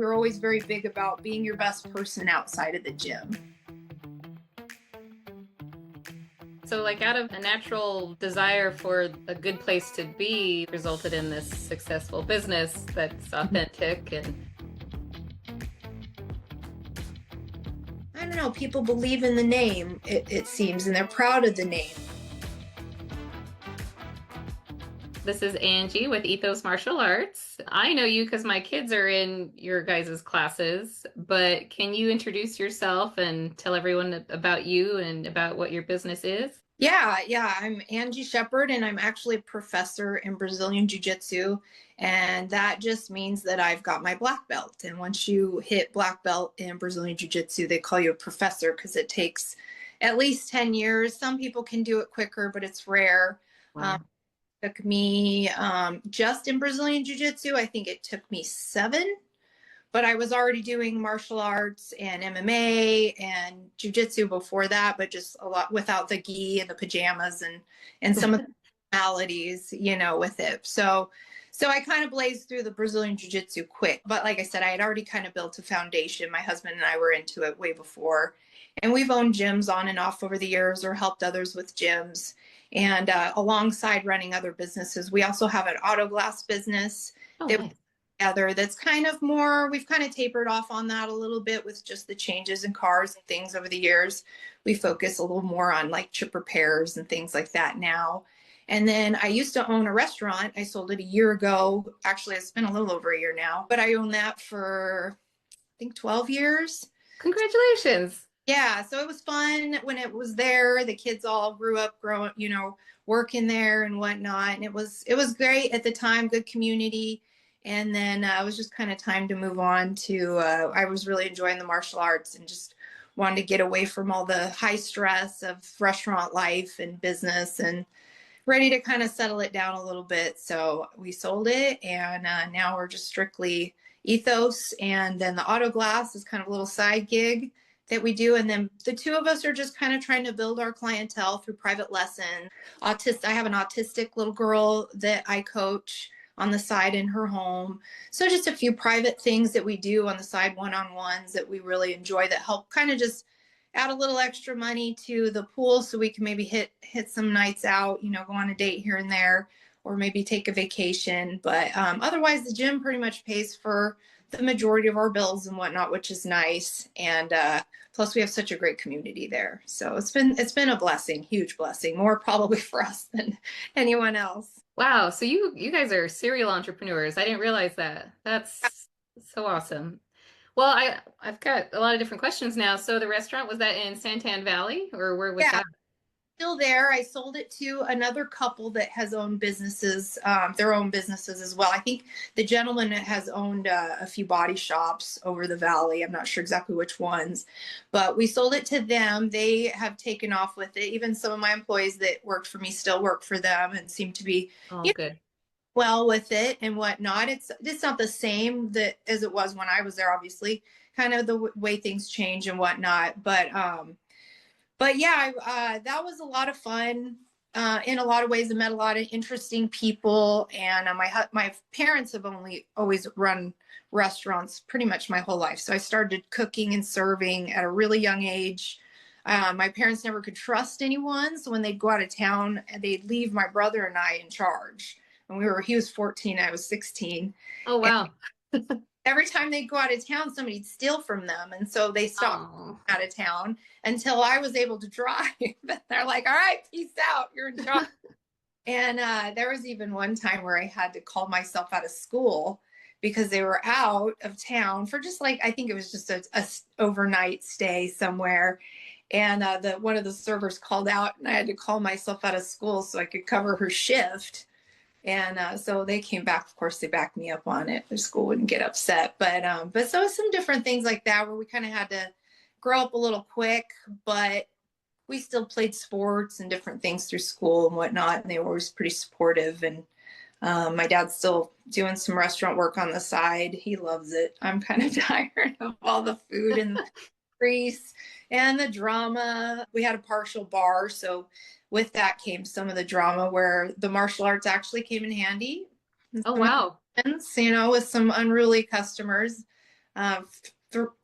we're always very big about being your best person outside of the gym. So like out of a natural desire for a good place to be resulted in this successful business that's authentic and I don't know, people believe in the name, it seems, and they're proud of the name. this is Angie with Ethos Martial Arts. I know you because my kids are in your guys' classes, but can you introduce yourself and tell everyone about you and about what your business is? Yeah, I'm Angie Shepherd, and I'm actually a professor in Brazilian Jiu Jitsu. And that just means that I've got my black belt. And once you hit black belt in Brazilian Jiu Jitsu, they call you a professor because it takes at least 10 years. Some people can do it quicker, but it's rare. Wow. Took me just in Brazilian Jiu Jitsu, I think it took me 7. But I was already doing martial arts and MMA and jujitsu before that, but just a lot without the gi and the pajamas and some of the formalities, with it. So I kind of blazed through the Brazilian jiu-jitsu quick. But like I said, I had already kind of built a foundation. My husband and I were into it way before. And we've owned gyms on and off over the years or helped others with gyms. And alongside running other businesses, we also have an auto glass business that Nice. together that's kind of more, we've kind of tapered off on that a little bit with just the changes in cars and things over the years. We focus a little more on like chip repairs and things like that now. And then I used to own a restaurant. I sold it a year ago. Actually, it's been a little over a year now, but I owned that for I think 12 years. Congratulations. Yeah, so it was fun when it was there. The kids all grew up working there and whatnot. And it was great at the time, good community. And then it was just kind of time to move on to, I was really enjoying the martial arts and just wanted to get away from all the high stress of restaurant life and business and ready to kind of settle it down a little bit. So we sold it, and now we're just strictly Ethos. And then the auto glass is kind of a little side gig that we do. And then the two of us are just kind of trying to build our clientele through private lessons. I have an autistic little girl that I coach on the side in her home. So just a few private things that we do on the side, one-on-ones that we really enjoy that help kind of just add a little extra money to the pool so we can maybe hit some nights out, go on a date here and there, or maybe take a vacation. But otherwise, the gym pretty much pays for the majority of our bills and whatnot, which is nice. And plus, we have such a great community there. So it's been a blessing, huge blessing, more probably for us than anyone else. Wow. So you guys are serial entrepreneurs. I didn't realize that. That's so awesome. Well, I've got a lot of different questions now. So the restaurant, was that in Santan Valley or where was Yeah, that? still there. I sold it to another couple that has owned businesses, their own businesses as well. I think the gentleman has owned a few body shops over the valley. I'm not sure exactly which ones, but we sold it to them. They have taken off with it. Even some of my employees that worked for me still work for them and seem to be Oh, good. well with it and whatnot. It's not the same as it was when I was there, obviously, kind of the way things change and whatnot. But yeah, that was a lot of fun. In a lot of ways, I met a lot of interesting people, and my parents have always run restaurants pretty much my whole life. So I started cooking and serving at a really young age. My parents never could trust anyone, so when they'd go out of town, they'd leave my brother and I in charge. And he was 14, I was 16. Oh, wow. Every time they'd go out of town, somebody'd steal from them. And so they stopped Oh. out of town until I was able to drive. They're like, all right, peace out. You're in charge. And there was even one time where I had to call myself out of school because they were out of town for just I think it was just a overnight stay somewhere. And one of the servers called out and I had to call myself out of school so I could cover her shift. And so they came back. Of course, they backed me up on it. The school wouldn't get upset. But so some different things like that where we kind of had to grow up a little quick, but we still played sports and different things through school and whatnot. And they were always pretty supportive. And my dad's still doing some restaurant work on the side. He loves it. I'm kind of tired of all the food and the grease and the drama. We had a partial bar, so with that came some of the drama where the martial arts actually came in handy. Oh, wow. With some unruly customers.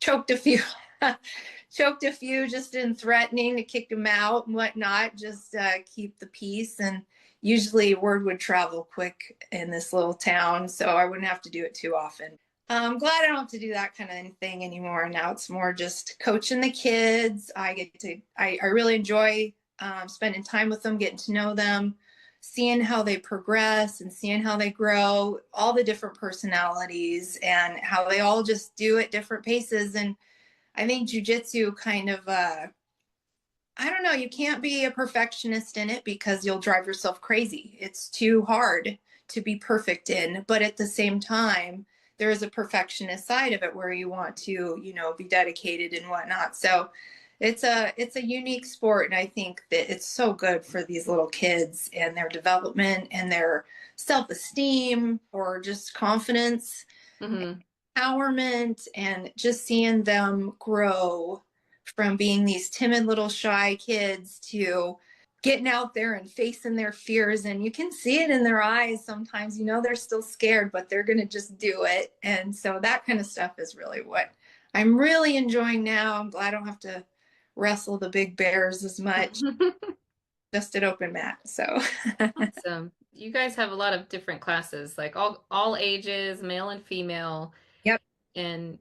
Choked a few, choked a few just in threatening to kick them out and whatnot, just keep the peace. And usually word would travel quick in this little town, so I wouldn't have to do it too often. I'm glad I don't have to do that kind of thing anymore. Now it's more just coaching the kids. I really enjoy spending time with them, getting to know them, seeing how they progress and seeing how they grow, all the different personalities and how they all just do at different paces. And I think jujitsu kind of, I don't know, you can't be a perfectionist in it because you'll drive yourself crazy. It's too hard to be perfect in, but at the same time, there is a perfectionist side of it where you want to, be dedicated and whatnot. So it's a unique sport, and I think that it's so good for these little kids and their development and their self-esteem or just confidence, Hmm. empowerment, and just seeing them grow from being these timid little shy kids to getting out there and facing their fears. And you can see it in their eyes sometimes, they're still scared, but they're going to just do it. And so that kind of stuff is really what I'm really enjoying now. I'm glad I don't have to wrestle the big bears as much, just at open mat. So Awesome. You guys have a lot of different classes, like all ages, male and female. yep. And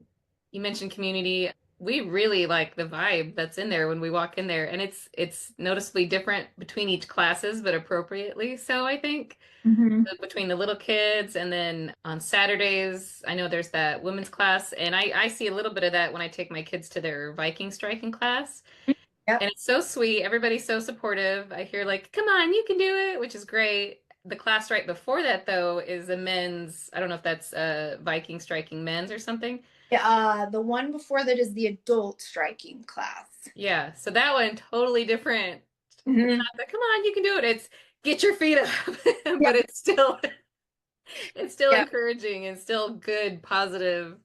you mentioned community. We really like the vibe that's in there when we walk in there, and it's noticeably different between each classes, but appropriately so, I think. Mm-hmm. Between the little kids, and then on Saturdays, I know there's that women's class, and I see a little bit of that when I take my kids to their Viking striking class. Yep. And it's so sweet. Everybody's so supportive. I hear like, come on, you can do it, which is great. The class right before that, though, is a men's, I don't know if that's Viking striking men's or something. The one before that is the adult striking class. Yeah, so that one totally different. It's Mm-hmm. not the come on, you can do it. It's get your feet up. But Yep. it's still Yep. encouraging and still good, positive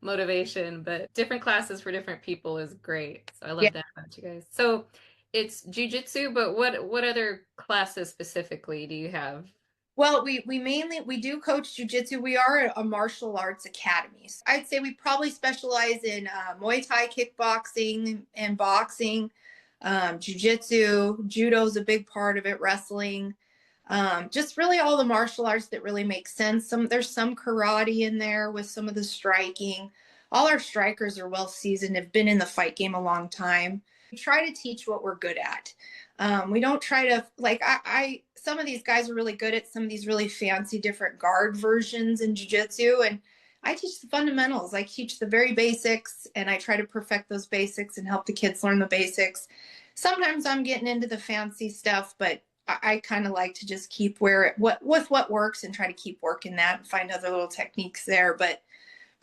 motivation. But different classes for different people is great. So I Yeah. love that about you guys. So it's jujitsu, but what other classes specifically do you have? Well, we mainly we do coach jujitsu. We are a martial arts academy. So I'd say we probably specialize in Muay Thai, kickboxing, and boxing. Jujitsu, judo is a big part of it. Wrestling, just really all the martial arts that really make sense. There's some karate in there with some of the striking. All our strikers are well seasoned, have been in the fight game a long time. We try to teach what we're good at. We don't try to like I some of these guys are really good at some of these really fancy different guard versions in jiu-jitsu, and I teach the fundamentals. I teach the very basics, and I try to perfect those basics and help the kids learn the basics. Sometimes I'm getting into the fancy stuff, but I kind of like to just keep where what works and try to keep working that and find other little techniques there. But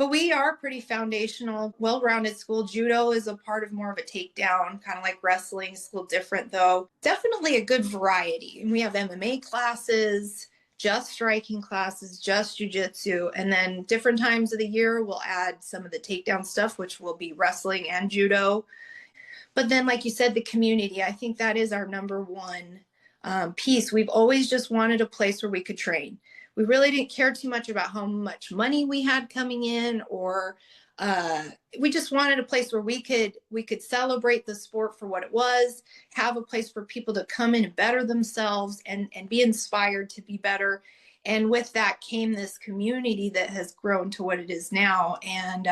we are pretty foundational, well-rounded school. Judo is a part of more of a takedown, kind of like wrestling. It's a little different, though. Definitely a good variety. And we have MMA classes, just striking classes, just jujitsu. And then different times of the year, we'll add some of the takedown stuff, which will be wrestling and judo. But then, like you said, the community, I think that is our number one piece. We've always just wanted a place where we could train. We really didn't care too much about how much money we had coming in, or we just wanted a place where we could celebrate the sport for what it was, have a place for people to come in and better themselves and be inspired to be better. And with that came this community that has grown to what it is now. And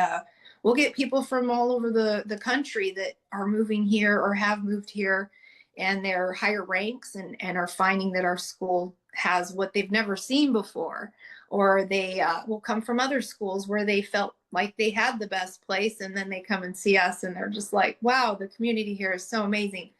we'll get people from all over the country that are moving here or have moved here, and they're higher ranks and are finding that our school has what they've never seen before, or they will come from other schools where they felt like they had the best place, and then they come and see us and they're just like, wow, the community here is so amazing.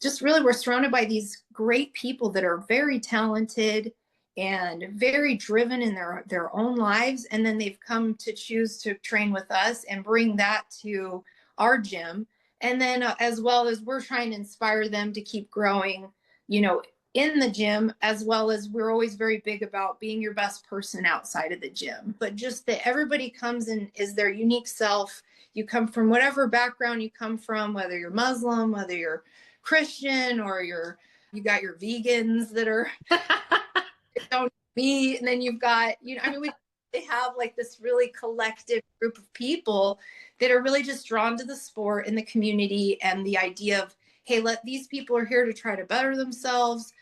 Just really, we're surrounded by these great people that are very talented and very driven in their own lives, and then they've come to choose to train with us and bring that to our gym. And then as well as we're trying to inspire them to keep growing, you know in the gym, as well as we're always very big about being your best person outside of the gym, but just that everybody comes in is their unique self. You come from whatever background you come from, whether you're Muslim, whether you're Christian, or you got your vegans that are don't meat, and then you've got, I mean, we they have like this really collective group of people that are really just drawn to the sport and the community and the idea of, hey, let these people are here to try to better themselves.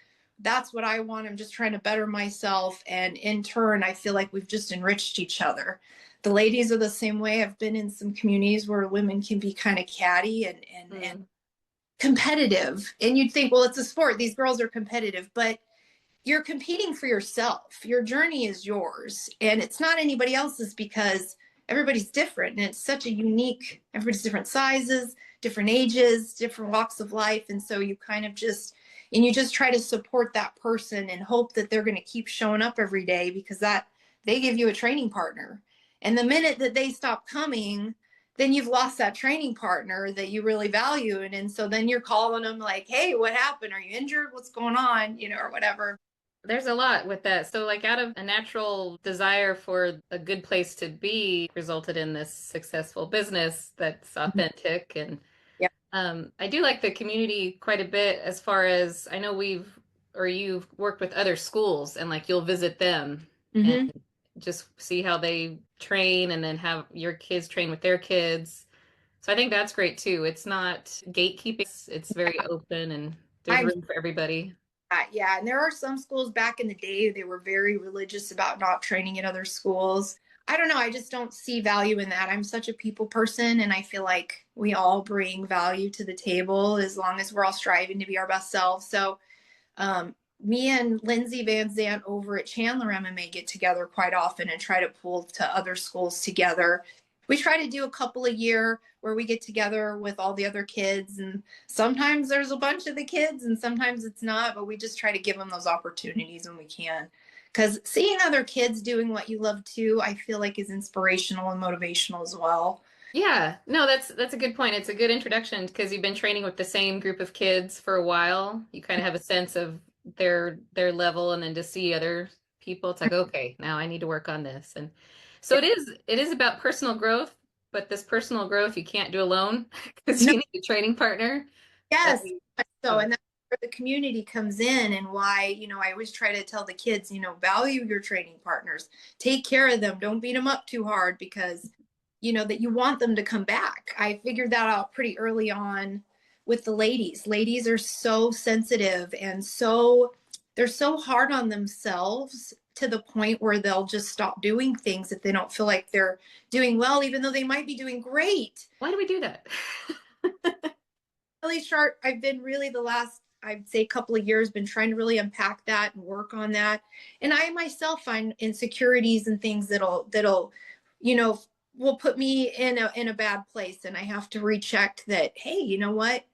That's what I want. I'm just trying to better myself. And in turn, I feel like we've just enriched each other. The ladies are the same way. I've been in some communities where women can be kind of catty and competitive. And you'd think, well, it's a sport. These girls are competitive, but you're competing for yourself. Your journey is yours and it's not anybody else's because everybody's different. And it's such a unique, everybody's different sizes, different ages, different walks of life. And so you kind of just, and you just try to support that person and hope that they're going to keep showing up every day because that they give you a training partner. And the minute that they stop coming, then you've lost that training partner that you really value. And so then you're calling them like, hey, what happened? Are you injured? What's going on? Or whatever. There's a lot with that. So, like, out of a natural desire for a good place to be, resulted in this successful business that's authentic. And Yeah. I do like the community quite a bit as far as I know you've worked with other schools and like you'll visit them and Mm-hmm. just see how they train and then have your kids train with their kids. So I think that's great too. It's not gatekeeping, it's very open and there's I'm room for everybody. yeah, and there are some schools back in the day they were very religious about not training in other schools. I don't know, I just don't see value in that. I'm such a people person and I feel like we all bring value to the table as long as we're all striving to be our best selves. So me and Lindsay Van Zant over at Chandler MMA get together quite often and try to pull to other schools together. We try to do a couple a year where we get together with all the other kids, and sometimes there's a bunch of the kids and sometimes it's not, but we just try to give them those opportunities when we can. Because seeing other kids doing what you love too, I feel like is inspirational and motivational as well. Yeah, no, that's a good point. It's a good introduction because you've been training with the same group of kids for a while. You kind of have a sense of their level, and then to see other people, it's like, okay, now I need to work on this. And so it is about personal growth, but this personal growth you can't do alone because No, you need a training partner. That yes. we, So, uh, and that's where the community comes in and why, I always try to tell the kids, value your training partners, take care of them, don't beat them up too hard because, that you want them to come back. I figured that out pretty early on with the ladies. Ladies are so sensitive and they're so hard on themselves to the point where they'll just stop doing things if they don't feel like they're doing well, even though they might be doing great. why do we do that? Really sharp. I've been really the last, I'd say, couple of years been trying to really unpack that and work on that. And I myself find insecurities and things that'll, you know, will put me in a bad place. And I have to recheck that, hey, you know what?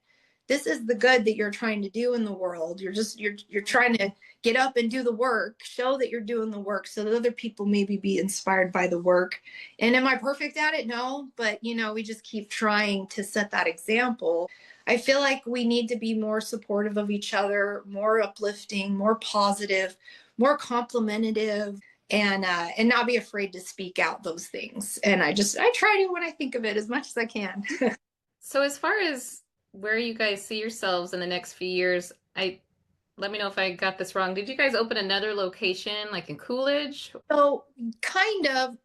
This is the good that you're trying to do in the world. You're trying to get up and do the work, show that you're doing the work so that other people maybe be inspired by the work. And am I perfect at it? No, but we just keep trying to set that example. I feel like we need to be more supportive of each other, more uplifting, more positive, more complimentative, and not be afraid to speak out those things. And I try to when I think of it as much as I can. So as far as where you guys see yourselves in the next few years, I let me know if I got this wrong. Did you guys open another location like in Coolidge? So kind of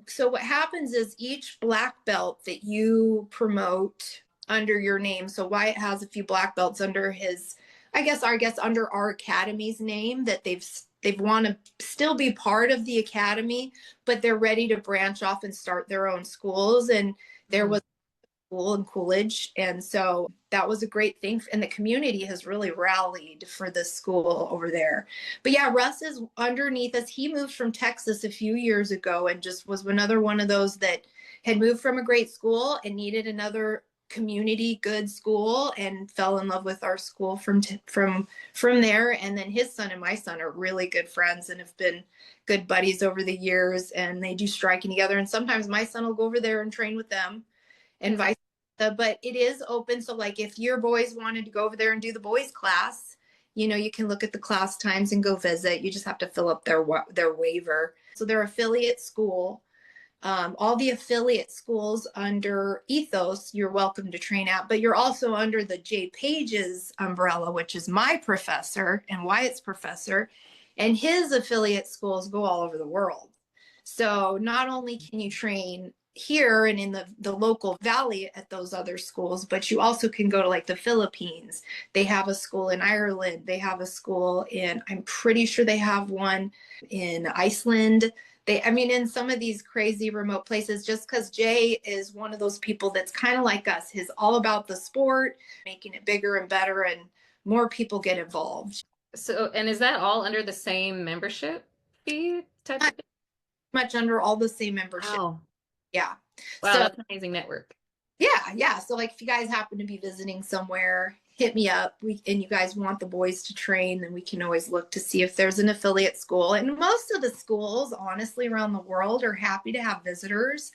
so what happens is each black belt that you promote under your name. So Wyatt has a few black belts under his, I guess under our academy's name that they've want to still be part of the academy, but they're ready to branch off and start their own schools. And there Mhm. was school in Coolidge. And so that was a great thing. And the community has really rallied for this school over there. But yeah, Russ is underneath us. He moved from Texas a few years ago and just was another one of those that had moved from a great school and needed another community good school and fell in love with our school from there. And then his son and my son are really good friends and have been good buddies over the years, and they do striking together, and sometimes my son will go over there and train with them and Yeah. vice versa. But it is open. So like if your boys wanted to go over there and do the boys class, you can look at the class times and go visit. You just have to fill up their waiver. So their affiliate school, all the affiliate schools under Ethos, you're welcome to train at, but you're also under the Jay Page's umbrella, which is my professor and Wyatt's professor, and his affiliate schools go all over the world. So not only can you train here and in the local valley at those other schools, but you also can go to like the Philippines. They have a school in Ireland. They have a school in, I'm pretty sure they have one in Iceland. I mean, in some of these crazy remote places, just because Jay is one of those people that's kind of like us. He's all about the sport, making it bigger and better, and more people get involved. So, and is that all under the same membership fee type of Not thing? much under all the same membership. Wow. Yeah. Wow, So that's an amazing network. yeah. So like if you guys happen to be visiting somewhere, hit me up. And you guys want the boys to train, then we can always look to see if there's an affiliate school. And most of the schools, honestly, around the world are happy to have visitors.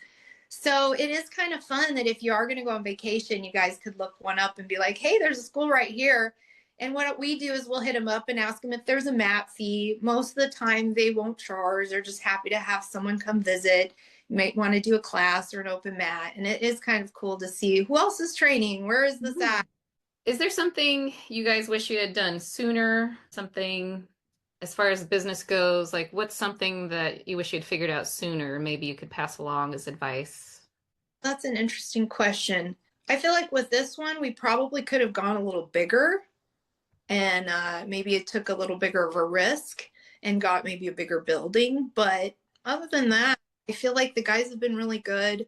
So it is kind of fun that if you are going to go on vacation, you guys could look one up and be like, hey, there's a school right here. And what we do is we'll hit them up and ask them if there's a mat fee. Most of the time they won't charge. They're just happy to have someone come visit. You might want to do a class or an open mat. And it is kind of cool to see who else is training. Where is this at? Is there something you guys wish you had done sooner? Something as far as business goes, like what's something that you wish you'd figured out sooner? Maybe you could pass along as advice. That's an interesting question. I feel like with this one, we probably could have gone a little bigger and maybe it took a little bigger of a risk and got maybe a bigger building. But other than that, I feel like the guys have been really good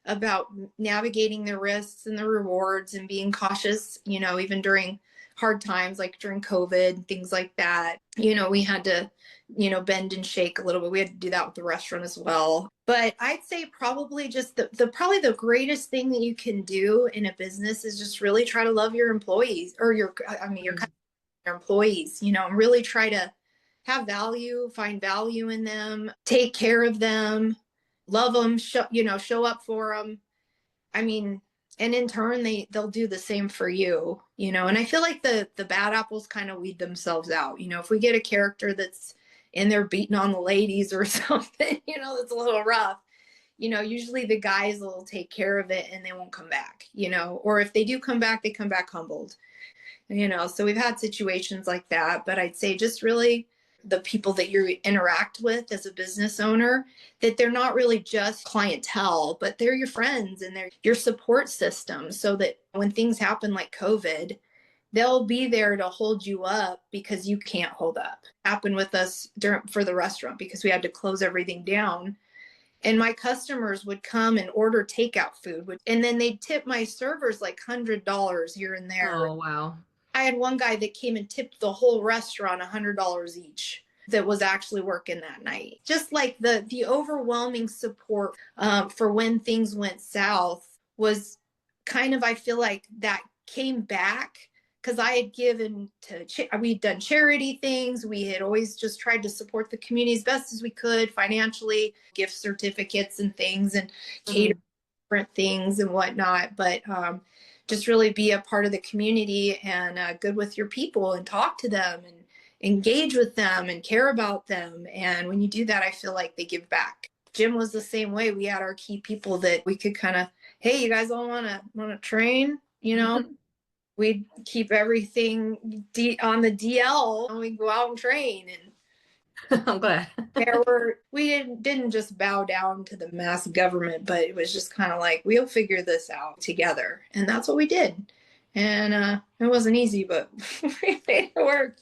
about navigating the risks and the rewards and being cautious, even during hard times like during COVID, things like that. We had to, bend and shake a little bit. We had to do that with the restaurant as well. But I'd say probably just the probably the greatest thing that you can do in a business is just really try to love your employees or your employees, and really try to have value, find value in them, take care of them, love them, show up for them. I mean, and in turn, they'll do the same for you, and I feel like the bad apples kind of weed themselves out. If we get a character that's in there beating on the ladies or something, that's a little rough, usually the guys will take care of it and they won't come back, or if they do come back, they come back humbled. So we've had situations like that, but I'd say just really the people that you interact with as a business owner, that they're not really just clientele, but they're your friends and they're your support system, so that when things happen like COVID, they'll be there to hold you up because you can't hold up. Happened with us for the restaurant because we had to close everything down. And my customers would come and order takeout food, and then they'd tip my servers like $100 here and there. Oh, wow. I had one guy that came and tipped the whole restaurant $100 each that was actually working that night. Just like the overwhelming support for when things went south was kind of, I feel like that came back because I had given we'd done charity things. We had always just tried to support the community as best as we could financially, gift certificates and things, and cater different things and whatnot. But just really be a part of the community and good with your people and talk to them and engage with them and care about them. And when you do that, I feel like they give back. Gym was the same way. We had our key people that we could kind of, hey, you guys all want to train, we'd keep everything on the DL and we'd go out and train. And I'm glad. we didn't just bow down to the mass government, but it was just kind of like, we'll figure this out together. And that's what we did. And it wasn't easy, but we made it work,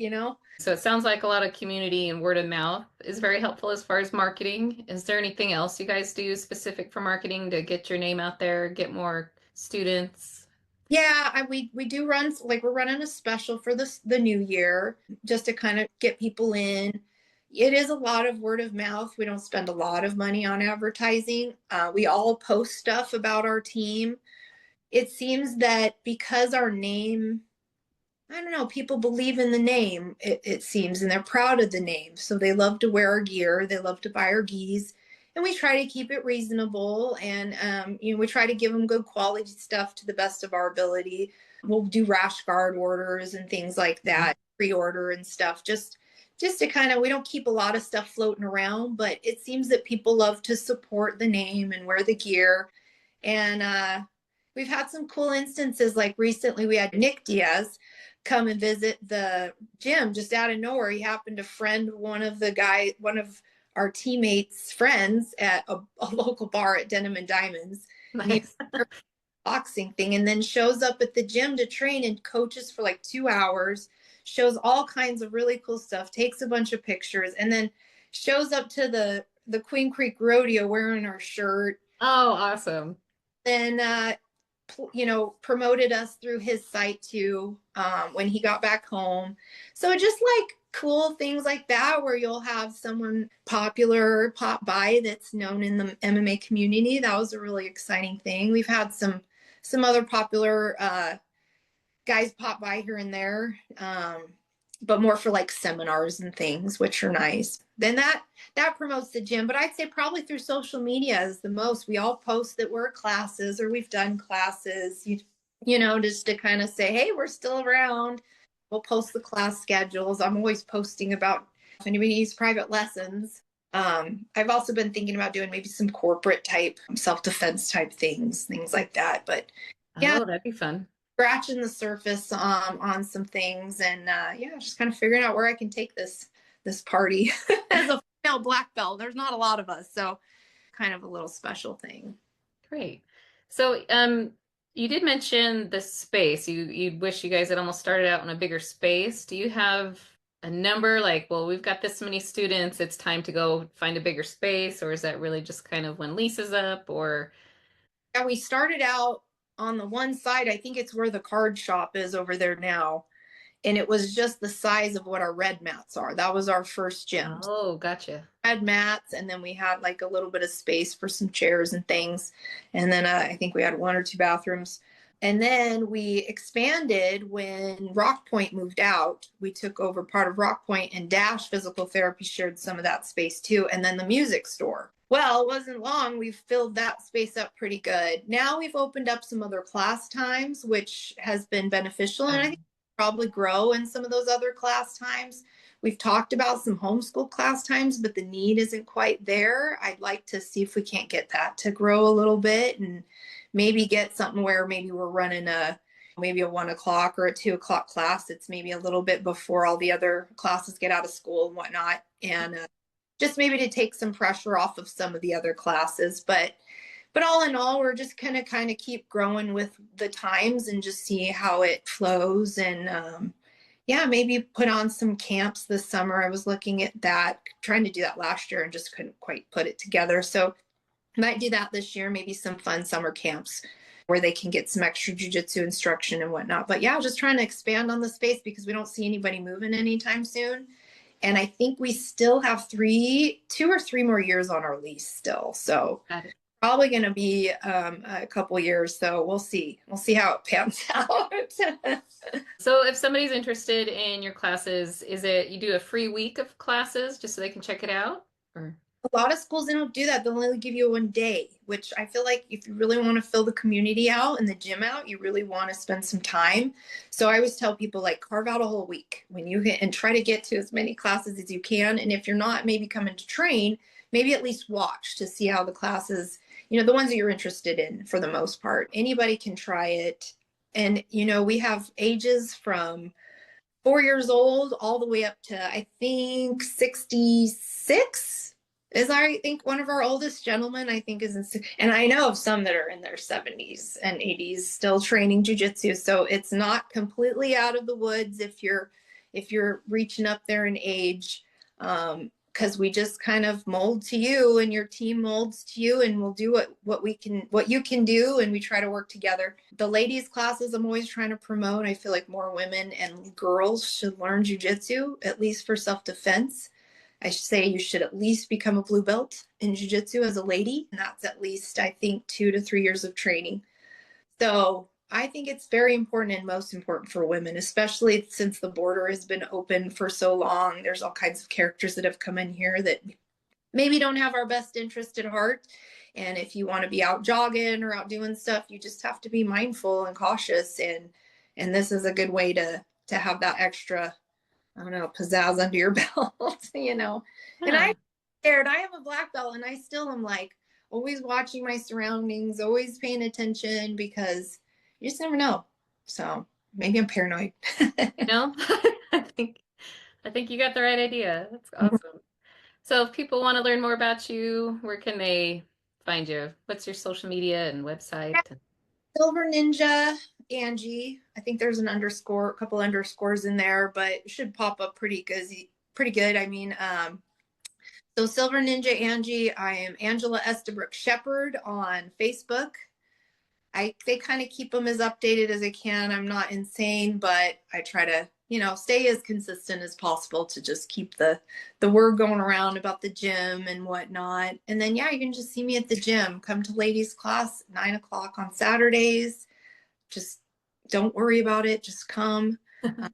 So it sounds like a lot of community and word of mouth is very helpful as far as marketing. Is there anything else you guys do specific for marketing to get your name out there, get more students? Yeah, we do run, like we're running a special for the new year just to kind of get people in. It is a lot of word of mouth. We don't spend a lot of money on advertising. We all post stuff about our team. It seems that because our name, I don't know, people believe in the name, it seems, and they're proud of the name. So they love to wear our gear. They love to buy our gis. And we try to keep it reasonable. And, we try to give them good quality stuff to the best of our ability. We'll do rash guard orders and things like that, pre-order and stuff, just to kind of, we don't keep a lot of stuff floating around, but it seems that people love to support the name and wear the gear. And we've had some cool instances. Like recently we had Nick Diaz come and visit the gym just out of nowhere. He happened to friend one of our teammates' friends at a local bar at Denim and Diamonds. Maybe Nice. boxing thing, and then shows up at the gym to train and coaches for like 2 hours, shows all kinds of really cool stuff, takes a bunch of pictures, and then shows up to the Queen Creek Rodeo wearing our shirt. Oh, awesome. Then promoted us through his site too, when he got back home. So just like cool things like that, where you'll have someone popular pop by that's known in the MMA community. That was a really exciting thing. We've had some other popular guys pop by here and there, but more for like seminars and things, which are nice. Then that promotes the gym, but I'd say probably through social media is the most. We all post that we're classes or we've done classes, just to kind of say, hey, we're still around. We'll post the class schedules. I'm always posting about if anybody needs private lessons. I've also been thinking about doing maybe some corporate type self-defense type things like that. But yeah, Oh, that'd be fun. scratching the surface on some things, and yeah, just kind of figuring out where I can take this party as a female black belt. There's not a lot of us, so kind of a little special thing. Great. So, you did mention the space. You wish you guys had almost started out in a bigger space. Do you have a number like, well, we've got this many students, it's time to go find a bigger space, or is that really just kind of when leases up or Yeah, we started out on the one side. I think it's where the card shop is over there now, and it was just the size of what our red mats are. That was our first gym. Oh, gotcha. Red mats, and then we had like a little bit of space for some chairs and things, and then I think we had one or two bathrooms, and then we expanded when Rock Point moved out. We took over part of Rock Point, and Dash Physical Therapy shared some of that space too, and then the music store. Well, it wasn't long, we've filled that space up pretty good. Now we've opened up some other class times, which has been beneficial, and I think probably grow in some of those other class times. We've talked about some homeschool class times, but the need isn't quite there. I'd like to see if we can't get that to grow a little bit, and maybe get something where maybe we're running maybe a 1 o'clock or a 2 o'clock class. It's maybe a little bit before all the other classes get out of school and whatnot. And just maybe to take some pressure off of some of the other classes. But all in all, we're just gonna kind of keep growing with the times and just see how it flows. And yeah, maybe put on some camps this summer. I was looking at that, trying to do that last year and just couldn't quite put it together. So might do that this year, maybe some fun summer camps where they can get some extra jujitsu instruction and whatnot. But yeah, just trying to expand on the space because we don't see anybody moving anytime soon. And I think we still have 2 or 3 more years on our lease still. So Got it. probably going to be a couple years. So we'll see. We'll see how it pans out. So if somebody's interested in your classes, is it you do a free week of classes just so they can check it out? Or A lot of schools, they don't do that. They'll only give you one day, which I feel like if you really want to fill the community out and the gym out, you really want to spend some time. So I always tell people, like, carve out a whole week when you hit and try to get to as many classes as you can. And if you're not maybe coming to train, maybe at least watch to see how the classes, the ones that you're interested in, for the most part. Anybody can try it. And, we have ages from 4 years old all the way up to, I think, 66 is, I think, one of our oldest gentlemen, I think, is and I know of some that are in their 70s and 80s still training jujitsu. So it's not completely out of the woods if you're reaching up there in age. Because we just kind of mold to you, and your team molds to you, and we'll do what you can do, and we try to work together. The ladies classes I'm always trying to promote. I feel like more women and girls should learn jujitsu, at least for self-defense. I should say you should at least become a blue belt in jiu-jitsu as a lady, and that's at least, I think, 2 to 3 years of training. So I think it's very important and most important for women, especially since the border has been open for so long. There's all kinds of characters that have come in here that maybe don't have our best interest at heart. And if you want to be out jogging or out doing stuff, you just have to be mindful and cautious. And this is a good way to have that extra, I don't know, pizzazz under your belt. And yeah. I'm scared. I have a black belt, and I still am like always watching my surroundings, always paying attention, because you just never know. So maybe I'm paranoid. No, I think I think you got the right idea. That's awesome. So if people want to learn more about you, where can they find you? What's your social media and website? Silver Ninja Angie. I think there's an underscore, a couple underscores in there, but it should pop up pretty good. Pretty good. I mean, so Silver Ninja Angie. I am Angela Estabrook Shepherd on Facebook. They kind of keep them as updated as I can. I'm not insane, but I try to, stay as consistent as possible to just keep the word going around about the gym and whatnot. And then yeah, you can just see me at the gym. Come to ladies class 9 o'clock on Saturdays. Just don't worry about it. Just come. Uh,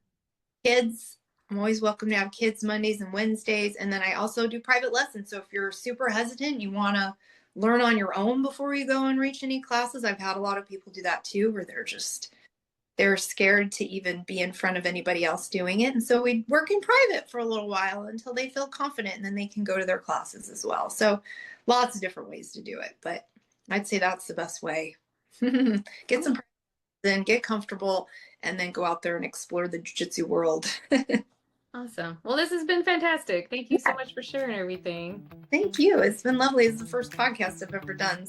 Kids, I'm always welcome to have kids Mondays and Wednesdays. And then I also do private lessons. So if you're super hesitant, you want to learn on your own before you go and reach any classes. I've had a lot of people do that too, where they're scared to even be in front of anybody else doing it. And so we work in private for a little while until they feel confident, and then they can go to their classes as well. So lots of different ways to do it, but I'd say that's the best way. Get some practice in, get comfortable, and then go out there and explore the jiu-jitsu world. Awesome. Well, this has been fantastic. Thank you so much for sharing everything. Thank you. It's been lovely. It's the first podcast I've ever done.